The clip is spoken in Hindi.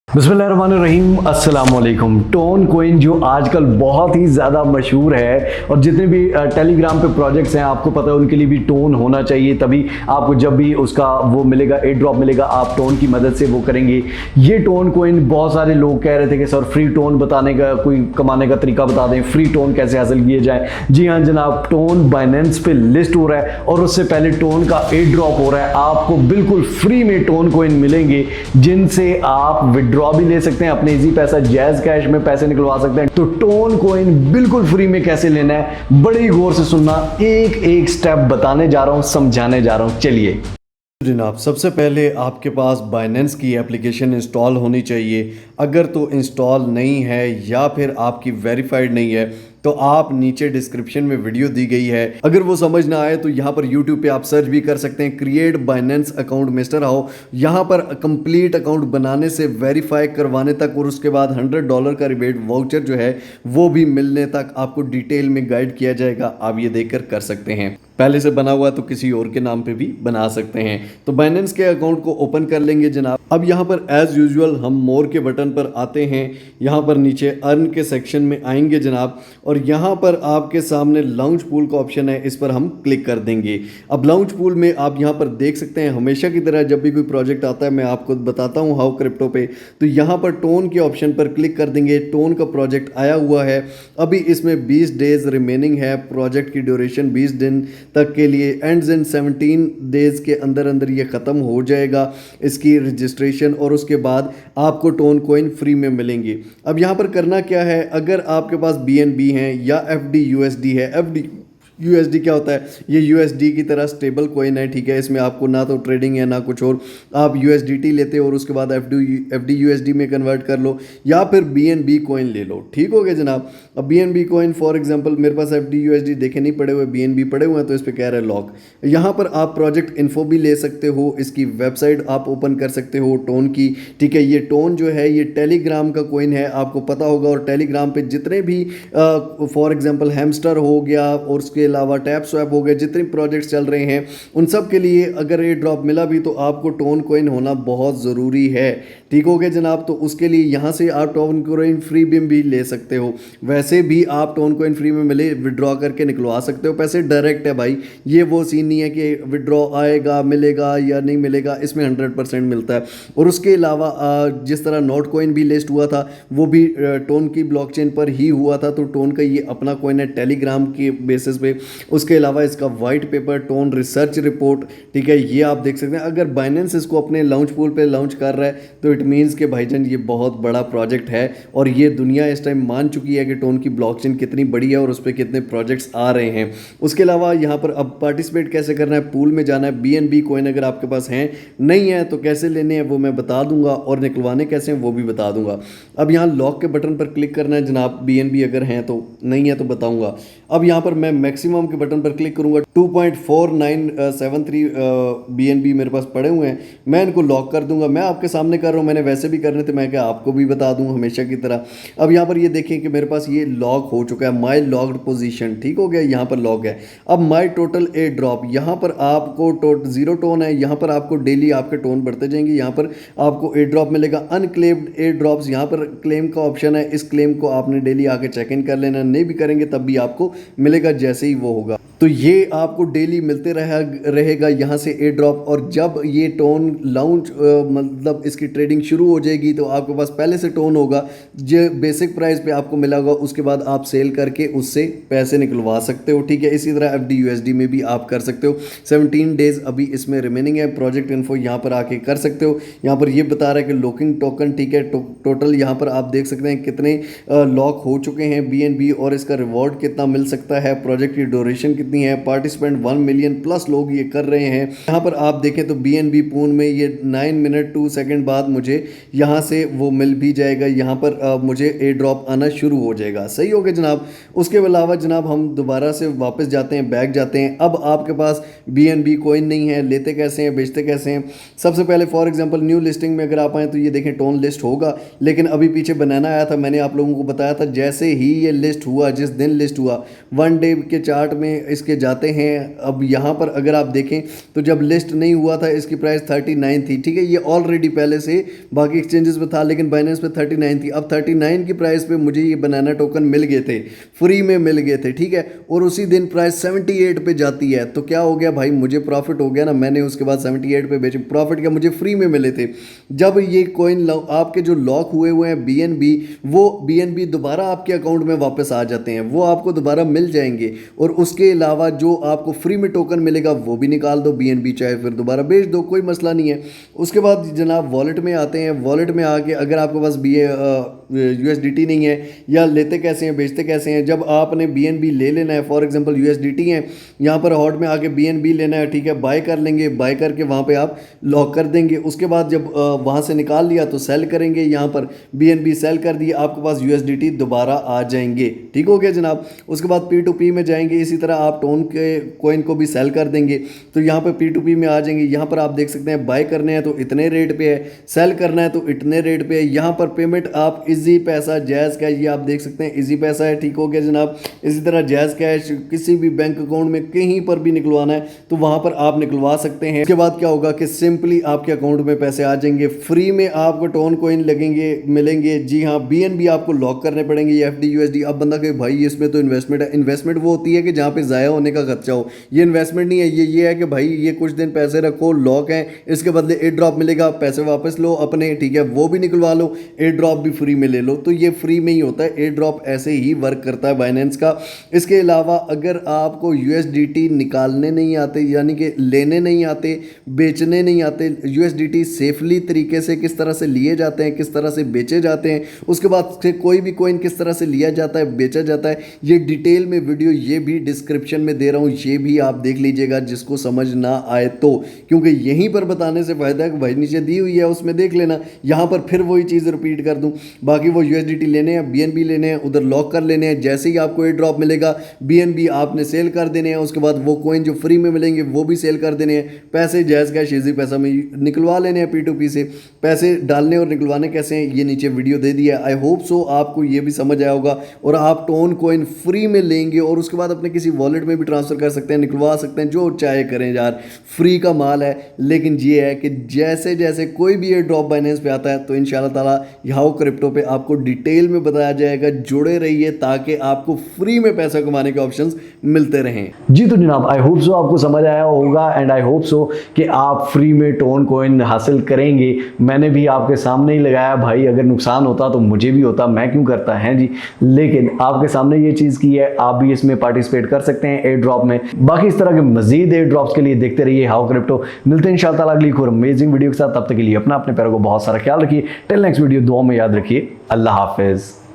बिस्मिल्लाहिर्रहमानिर्रहीम अस्सलाम वालेकुम। टोन कोइन जो आजकल बहुत ही ज़्यादा मशहूर है और जितने भी टेलीग्राम पे प्रोजेक्ट्स हैं आपको पता है उनके लिए भी टोन होना चाहिए, तभी आपको जब भी उसका वो मिलेगा एयर ड्रॉप मिलेगा आप टोन की मदद से वो करेंगे। ये टोन कोइन बहुत सारे लोग कह रहे थे कि सर फ्री टोन बताने का कोई कमाने का तरीका बता दें, फ्री टोन कैसे हासिल किए जाए। जी हाँ जनाब, टोन बाइनेंस पे लिस्ट हो रहा है और उससे पहले टोन का एयर ड्रॉप हो रहा है। आपको बिल्कुल फ्री में टोन कोइन मिलेंगे जिनसे आप विड्रॉ भी ले सकते हैं, अपने इजी पैसा जैज कैश में पैसे निकलवा सकते हैं। तो टोन कोइन बिल्कुल फ्री में कैसे लेना है बड़ी गौर से सुनना, एक एक स्टेप बताने जा रहा हूं, समझाने जा रहा हूं। चलिए जनाब, सबसे पहले आपके पास बाइनेंस की एप्लीकेशन इंस्टॉल होनी चाहिए। अगर तो इंस्टॉल नहीं है या फिर आपकी वेरीफाइड नहीं है तो आप नीचे डिस्क्रिप्शन में वीडियो दी गई है, अगर वो समझ ना आए तो यहाँ पर यूट्यूब पे आप सर्च भी कर सकते हैं, create Binance account mister how. यहाँ पर कंप्लीट अकाउंट बनाने से वेरीफाई करवाने तक और उसके बाद $100 का रिबेट वाउचर जो है वो भी मिलने तक आपको डिटेल में गाइड किया जाएगा। आप ये देखकर कर सकते हैं। पहले से बना हुआ तो किसी और के नाम पे भी बना सकते हैं। तो बाइनेंस के अकाउंट को ओपन कर लेंगे जनाब। अब यहाँ पर एज यूजुअल हम मोर के बटन पर आते हैं, यहाँ पर नीचे अर्न के सेक्शन में आएंगे जनाब और यहाँ पर आपके सामने लाउंज पूल का ऑप्शन है, इस पर हम क्लिक कर देंगे। अब लाउंज पूल में आप यहाँ पर देख सकते हैं, हमेशा की तरह जब भी कोई प्रोजेक्ट आता है मैं आपको बताता हूँ हाउ क्रिप्टो पे, तो यहाँ पर टोन के ऑप्शन पर क्लिक कर देंगे। टोन का प्रोजेक्ट आया हुआ है, अभी इसमें 20 डेज रिमेनिंग है, प्रोजेक्ट की ड्यूरेशन 20 दिन तक के लिए, एंड्स इन 17 डेज के अंदर अंदर ये ख़त्म हो जाएगा इसकी रजिस्ट्रेशन और उसके बाद आपको टोन कोइन फ्री में मिलेंगे। अब यहाँ पर करना क्या है, अगर आपके पास BNB हैं या FD USD है, FD USD क्या होता है, ये USD की तरह स्टेबल कोइन है, ठीक है। इसमें आपको ना तो ट्रेडिंग है ना कुछ और, आप USDT लेते हो और उसके बाद FD USD में कन्वर्ट कर लो या फिर BNB कोइन ले लो, ठीक हो गया जनाब। अब BNB कोइन फॉर एग्जांपल मेरे पास FD USD देखे नहीं पड़े हुए, BNB पड़े हुए हैं तो इस पर कह रहा है लॉक। यहाँ पर आप प्रोजेक्ट इन्फो भी ले सकते हो, इसकी वेबसाइट आप ओपन कर सकते हो टोन की, ठीक है। ये टोन जो है ये टेलीग्राम का कोइन है, आपको पता होगा, और टेलीग्राम पे जितने भी फॉर एग्जांपल हैमस्टर हो गया और उसके अलावा टैप स्वैप हो गए, जितने प्रोजेक्ट्स चल रहे हैं उन सब के लिए अगर ये ड्रॉप मिला भी तो आपको टोन कोइन होना बहुत ज़रूरी है, ठीक हो गया जनाब। तो उसके लिए यहाँ से आप टोन कोइन फ्री भी ले सकते हो, वैसे भी आप टोन कोइन फ्री में मिले विड्रॉ करके निकलवा सकते हो पैसे, डायरेक्ट है भाई। ये वो सीन नहीं है कि विड्रॉ आएगा मिलेगा या नहीं मिलेगा, इसमें 100% मिलता है। और उसके अलावा जिस तरह नोट कोइन भी लिस्ट हुआ था वो भी टोन की ब्लॉकचेन पर ही हुआ था, तो टोन का ये अपना कोइन है टेलीग्राम के बेसिस पे। उसके अलावा इसका white paper tone research report, ठीक है, ये आप देख सकते हैं। अगर बाइनेंस इसको अपने लॉन्च पूल पे लॉन्च कर रहा है तो इट मीन्स कि भाईजान ये बहुत बड़ा प्रोजेक्ट है और ये दुनिया इस टाइम मान चुकी है कि टोन की ब्लॉकचेन कितनी बड़ी है और उस पर कितने प्रोजेक्ट्स आ रहे हैं। उसके अलावा यहाँ पर अब पार्टिसिपेट कैसे करना है, पूल में जाना है। BNB कोइन अगर आपके पास हैं, नहीं है तो कैसे लेने हैं वो मैं बता दूंगा और निकलवाने कैसे हैं वो भी बता दूंगा। अब यहाँ लॉक के बटन पर क्लिक करना है जनाब, BNB अगर हैं तो, नहीं है तो बताऊंगा। अब यहाँ पर मैं मैक्सिमम के बटन पर क्लिक करूंगा, 2.4973 BNB मेरे पास पड़े हुए हैं, मैं इनको लॉक कर दूंगा। मैं आपके सामने कर रहा हूँ, मैंने वैसे भी करने थे, मैं क्या आपको भी बता दूं हमेशा की तरह। अब यहाँ पर ये देखें कि मेरे पास ये लॉक हो चुका है, माई लॉक्ड पोजीशन, ठीक हो गया, यहाँ पर लॉक है। अब माई टोटल एयर ड्रॉप, यहाँ पर आपको 0 टोन है, यहाँ पर आपको डेली आपके टोन बढ़ते जाएंगे, यहाँ पर आपको एयर ड्रॉप मिलेगा। अनक्लेम्ड एयर ड्रॉप्स, यहाँ पर क्लेम का ऑप्शन है, इस क्लेम को आपने डेली आके चेक इन कर लेना, नहीं भी करेंगे तब भी आपको मिलेगा जैसे ही वो होगा। तो ये आपको डेली मिलते रहेगा यहाँ से एयर ड्रॉप। और जब ये टोन लॉन्च मतलब इसकी ट्रेडिंग शुरू हो जाएगी तो आपके पास पहले से टोन होगा जो बेसिक प्राइस पे आपको मिला होगा, उसके बाद आप सेल करके उससे पैसे निकलवा सकते हो, ठीक है। इसी तरह FD USD में भी आप कर सकते हो। 17 डेज अभी इसमें रिमेनिंग है, प्रोजेक्ट इन्फो यहाँ पर आके कर सकते हो। यहाँ पर ये बता रहा है कि लॉकिंग टोकन, ठीक है, टोटल यहाँ पर आप देख सकते हैं कितने लॉक हो चुके हैं BNB और इसका रिवॉर्ड कितना मिल सकता है, प्रोजेक्ट की ड्यूरेशन कितनी है, पार्टिसिपेंट 1 मिलियन प्लस लोग ये कर रहे हैं। यहाँ पर आप देखें तो BNB पूल में ये 9 मिनट 2 सेकंड बाद मुझे यहाँ से वो मिल भी जाएगा, यहाँ पर मुझे एयर ड्रॉप आना शुरू हो जाएगा, सही हो गया जनाब। उसके अलावा जनाब हम दोबारा से वापस जाते हैं, बैक जाते हैं। अब आपके पास BNB कोइन नहीं है, लेते कैसे हैं, बेचते कैसे हैं। सबसे पहले फॉर एग्जांपल न्यू लिस्टिंग में अगर आप आए तो ये देखें टोन लिस्ट होगा, लेकिन अभी पीछे बनाना आया था, मैंने आप लोगों को बताया था जैसे ही ये लिस्ट हुआ, जिस दिन लिस्ट हुआ 1 डे के चार्ट में इसके जाते हैं। अब यहाँ पर अगर आप देखें तो जब लिस्ट नहीं हुआ था इसकी प्राइस 39 थी, ठीक है, ये ऑलरेडी पहले से बाकी एक्सचेंजेस पे था लेकिन बाइनेंस पे 39 थी। अब 39 की प्राइस पे मुझे ये बनाना टोकन मिल गए थे, फ्री में मिल गए थे, ठीक है, और उसी दिन प्राइस 78 पे जाती है। तो क्या हो गया भाई, मुझे प्रॉफिट हो गया ना, मैंने उसके बाद 78 पे बेचे, प्रॉफिट क्या, मुझे फ्री में मिले थे। जब ये कॉइन आपके जो लॉक हुए हैं BNB, वो BNB दोबारा आपके अकाउंट में वापस आ जाते हैं, वो आपको दोबारा मिल जाएंगे। और उसके अलावा जो आपको फ्री में टोकन मिलेगा वो भी निकाल दो BNB, चाहे फिर दोबारा बेच दो, कोई मसला नहीं है। उसके बाद जनाब वॉलेट में आते हैं। वॉलेट में आके अगर आपके पास USDT नहीं है, या लेते कैसे हैं बेचते कैसे हैं, जब आपने BNB ले लेना है, फॉर एग्जांपल USDT है, यहाँ पर हॉट में आके BNB लेना है, ठीक है, बाय कर लेंगे, बाय करके वहाँ पे आप लॉक कर देंगे। उसके बाद जब वहाँ से निकाल लिया तो सेल करेंगे, यहाँ पर BNB सेल कर दिए, आपके पास USDT दोबारा आ जाएंगे, ठीक हो गया जनाब। उसके बाद P2P में जाएंगे, इसी तरह आप टोन के कॉइन को भी सेल कर देंगे तो यहाँ पर P2P में आ जाएंगे। यहाँ पर आप देख सकते हैं बाय करने हैं तो इतने रेट पे है, सेल करना है तो इतने रेट पे है। यहाँ पर पेमेंट आप इजी पैसा, जैज़ कैश, ये आप देख सकते हैं इजी पैसा है, ठीक हो गया जनाब। इसी तरह जैज़ कैश किसी भी बैंक अकाउंट में कहीं पर भी निकलवाना है तो वहाँ पर आप निकलवा सकते हैं। उसके बाद क्या होगा कि सिंपली आपके अकाउंट में पैसे आ जाएंगे, फ्री में आपको टोन कॉइन लगेंगे, मिलेंगे। जी हाँ, BNB आपको लॉक करने पड़ेंगे, ये FD USD। अब बंदा कहे भाई इसमें तो इन्वेस्टमेंट है, इन्वेस्टमेंट वो होती है कि जहाँ पे ज़ाया होने का खर्चा हो, ये इन्वेस्टमेंट नहीं है। ये है कि भाई ये कुछ दिन पैसे रखो, लॉक है, इसके बदले एयर ड्रॉप मिलेगा, पैसे वापस लो अपने, ठीक है, वो भी निकलवा लो, एयर ड्रॉप भी फ्री में ले लो। तो ये फ्री में ही होता है, एयर ड्रॉप ऐसे ही वर्क करता है बाइनेंस का। इसके अलावा अगर आपको USDT निकालने नहीं आते, यानी कि लेने नहीं आते, बेचने नहीं आते, USDT सेफली तरीके से किस तरह से लिए जाते हैं, किस तरह से बेचे जाते हैं, उसके बाद से कोई भी कॉइन किस तरह से लिया जाता है, बेचा जाता है, ये डिटेल में वीडियो ये भी डिस्क्रिप्शन में दे रहा हूँ, ये भी आप देख लीजिएगा जिसको समझ ना आए तो, क्योंकि यहीं पर बताने से फायदा है कि भाई नीचे दी हुई है उसमें देख लेना, यहाँ पर फिर वही चीज़ रिपीट कर दूँ। बाकी वो USDT लेने हैं, BNB लेने हैं, उधर लॉक कर लेने हैं, जैसे ही आपको एयर ड्रॉप मिलेगा BNB आपने सेल कर देने हैं, उसके बाद वो कॉइन जो फ्री में मिलेंगे वो भी सेल कर देने हैं। पैसे जैज़ कैश इजी पैसा में निकलवा लेने हैं P2P से। पैसे डालने और निकलवाने कैसे हैं ये नीचे वीडियो दे दिया है। आई होप सो आपको ये भी समझ आया होगा और आप टोन कॉइन फ्री में लेंगे और उसके बाद अपने किसी वॉलेट में भी ट्रांसफ़र कर सकते हैं, निकलवा सकते हैं, जो चाहे करें यार, फ्री का माल है। लेकिन ये है कि जैसे जैसे कोई भी एयर ड्रॉप बाइनेंस पे आता है तो इंशाल्लाह ताला यहाँ क्रिप्टो पे आपको डिटेल में बताया जाएगा। जुड़े रहिए ताकि आपको फ्री में पैसा कमाने के ऑप्शंस मिलते रहें। जी तो जनाब, आई होप सो आपको समझ आया होगा एंड आई होप सो कि आप फ्री में टोन कॉइन हासिल करेंगे। मैंने भी आपके सामने ही लगाया भाई, अगर नुकसान होता तो मुझे भी होता, मैं क्यों करता है जी, लेकिन आपके सामने ये चीज़ की है, आप भी इसमें पार्टिसिपेट कर सकते हैं एयर ड्रॉप में। बाकी इस तरह के मजीद एयर ड्रॉप्स के लिए देखते रहिए हाउ क्रिप्टो। मिलते हैं इंशाल्लाह ताला अगली और अमेजिंग वीडियो के साथ। तब तक के लिए अपने पैरों को बहुत सारा ख्याल रखिए। टिल नेक्स्ट वीडियो, दुआ में याद रखिए। अल्लाह हाफिज़।